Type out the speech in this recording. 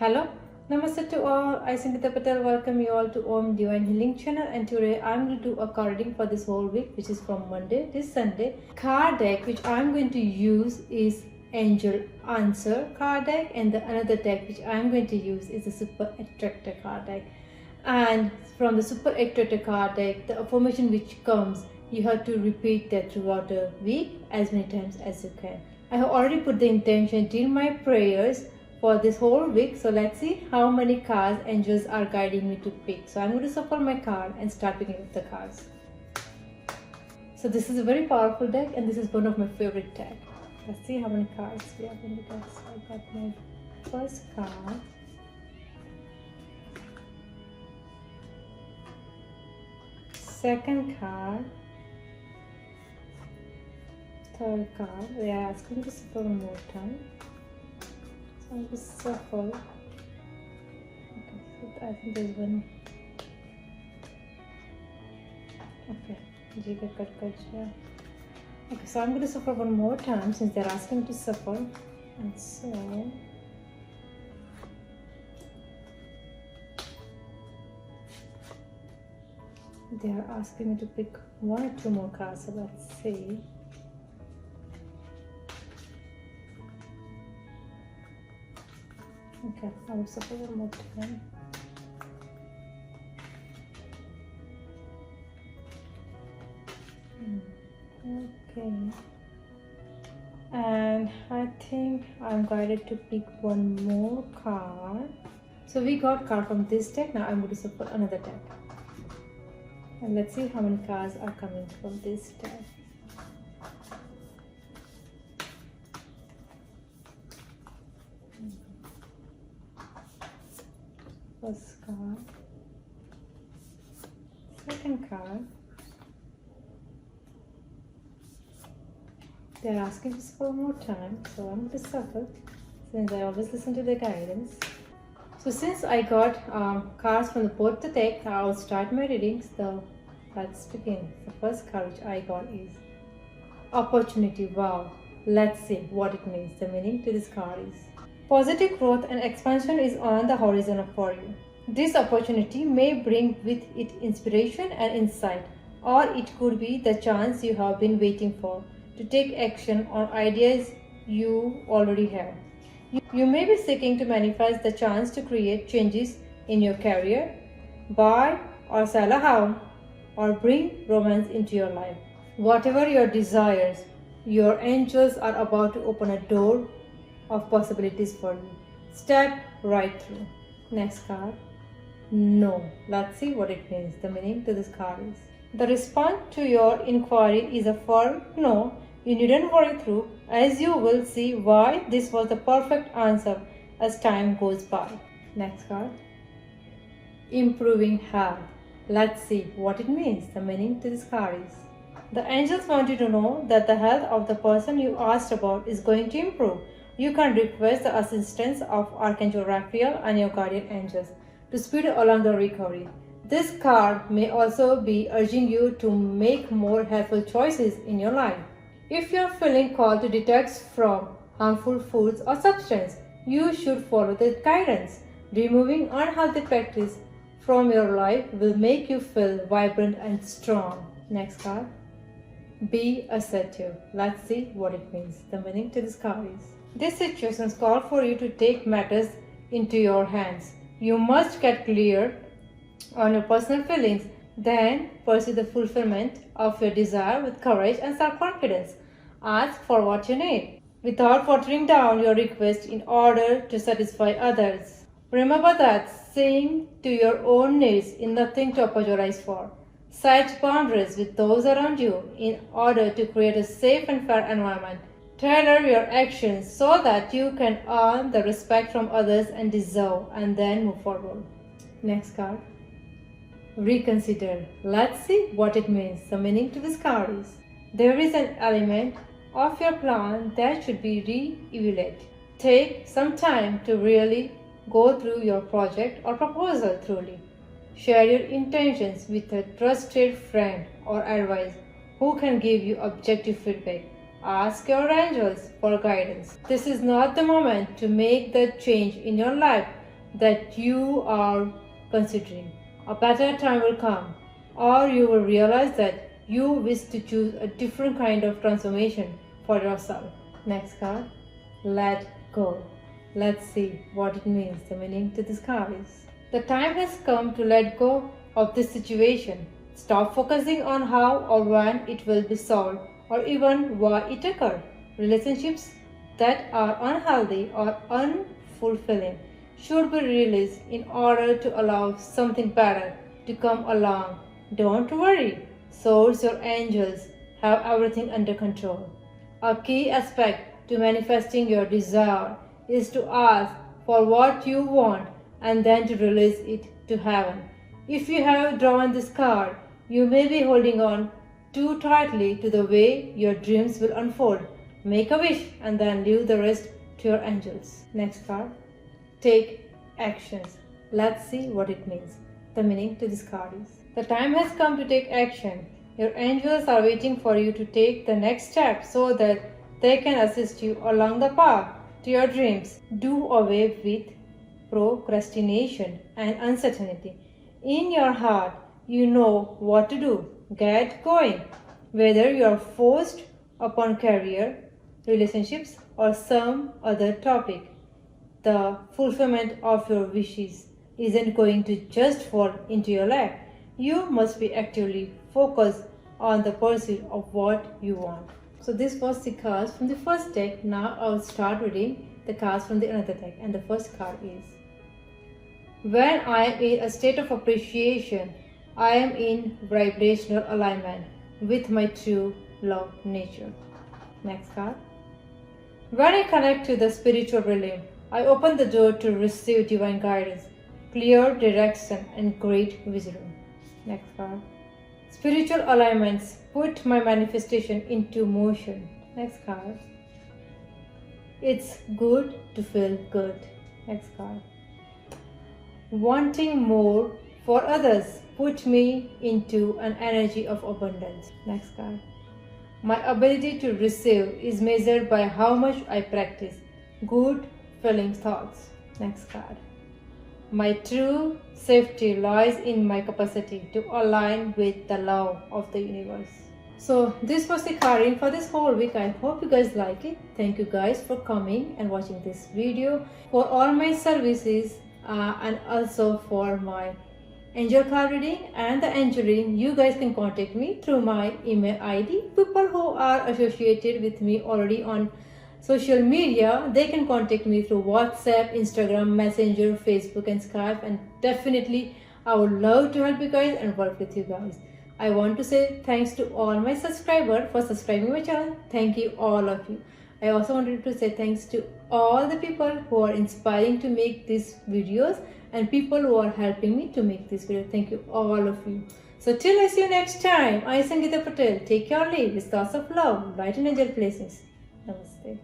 Hello, Namaste to all. I Sangeeta Patel welcome you all to Om Divine Healing Channel, and today I'm going to do a card reading for this whole week, which is from Monday this Sunday. Card deck which I'm going to use is Angel Answer card deck, and the another deck which I'm going to use is the Super Attractor card deck. And from the Super Attractor card deck, the affirmation which comes, you have to repeat that throughout the week as many times as you can. I have already put the intention in my prayers for this whole week, so let's see how many cards angels are guiding me to pick. So I'm going to shuffle my card and start picking up the cards. So this is a very powerful deck, and this is one of my favorite decks. Let's see how many cards we have in the deck. So I got my first card, second card, third card. They are asking to shuffle one more time. So I'll just shuffle. Okay, so I think there's one. Okay, Jiga cut cut. Okay, so I'm going to shuffle one more time since they're asking to shuffle, and so they are asking me to pick one or two more cards. So let's see. Okay, I will shuffle one more time. Okay, and I think I'm guided to pick one more card. So we got card from this deck. Now I'm going to shuffle another deck, and let's see how many cards are coming from this deck. First card, second card. They're asking us for more time, so I'm going to shuffle since I always listen to the guidance. So since I got cards from both the deck, I'll start my readings. So let's begin. The first card which I got is Opportunity. Wow, let's see what it means. The meaning to this card is positive growth and expansion is on the horizon for you. This opportunity may bring with it inspiration and insight, or it could be the chance you have been waiting for to take action on ideas you already have. You may be seeking to manifest the chance to create changes in your career, buy or sell a home, or bring romance into your life. Whatever your desires, your angels are about to open a door of possibilities for you. Step right through. Next card. No. Let's see what it means. The meaning to this card is the response to your inquiry is a firm no. You needn't worry through, as you will see why this was the perfect answer as time goes by. Next card. Improving health. Let's see what it means. The meaning to this card is the angels want you to know that the health of the person you asked about is going to improve. You can request the assistance of Archangel Raphael and your guardian angels to speed along the recovery. This card may also be urging you to make more helpful choices in your life. If you are feeling called to detox from harmful foods or substances, you should follow the guidance. Removing unhealthy practice from your life will make you feel vibrant and strong. Next card. Be assertive. Let's see what it means. The meaning to this card is these situations call for you to take matters into your hands. You must get clear on your personal feelings, then pursue the fulfillment of your desire with courage and self-confidence. Ask for what you need, without watering down your request in order to satisfy others. Remember that saying to your own needs is nothing to apologize for. Set boundaries with those around you in order to create a safe and fair environment. Tailor your actions so that you can earn the respect from others and deserve, and then move forward. Next card. Reconsider. Let's see what it means. The meaning to this card is there is an element of your plan that should be re-evaluated. Take some time to really go through your project or proposal thoroughly. Share your intentions with a trusted friend or advisor who can give you objective feedback. Ask your angels for guidance. This is not the moment to make the change in your life that you are considering. A better time will come, or you will realize that you wish to choose a different kind of transformation for yourself. Next card, let go. Let's see what it means. The meaning to this card is: the time has come to let go of this situation. Stop focusing on how or when it will be solved or even why it occurred. Relationships that are unhealthy or unfulfilling should be released in order to allow something better to come along. Don't worry, source your angels have everything under control. A key aspect to manifesting your desire is to ask for what you want and then to release it to heaven. If you have drawn this card, you may be holding on too tightly to the way your dreams will unfold. Make a wish and then leave the rest to your angels. Next card, take actions. Let's see what it means. The meaning to this card is: the time has come to take action. Your angels are waiting for you to take the next step so that they can assist you along the path to your dreams. Do away with procrastination and uncertainty. In your heart, you know what to do. Get going. Whether you are forced upon career, relationships, or some other topic, the fulfillment of your wishes isn't going to just fall into your lap. You must be actively focused on the pursuit of what you want. So this was the cards from the first deck. Now I'll start reading the cards from the another deck. And the first card is: when I am in a state of appreciation, I am in vibrational alignment with my true love nature. Next card. When I connect to the spiritual realm, I open the door to receive divine guidance, clear direction, and great wisdom. Next card. Spiritual alignments put my manifestation into motion. Next card. It's good to feel good. Next card. Wanting more for others put me into an energy of abundance. Next card. My ability to receive is measured by how much I practice good feeling thoughts. Next card. My true safety lies in my capacity to align with the law of the universe. So this was the carding for this whole week. I hope you guys like it. Thank you guys for coming and watching this video. For all my services and also for my angel card reading and the angel reading, you guys can contact me through my email ID. People who are associated with me already on social media, they can contact me through WhatsApp, Instagram, Messenger, Facebook, and Skype. And definitely I would love to help you guys and work with you guys. I want to say thanks to all my subscribers for subscribing my channel. Thank you, all of you. I also wanted to say thanks to all the people who are inspiring to make these videos and people who are helping me to make this video. Thank you, all of you. So till I see you next time, I, Sangeeta Patel, take your leave with thoughts of love, light and angel blessings. Namaste.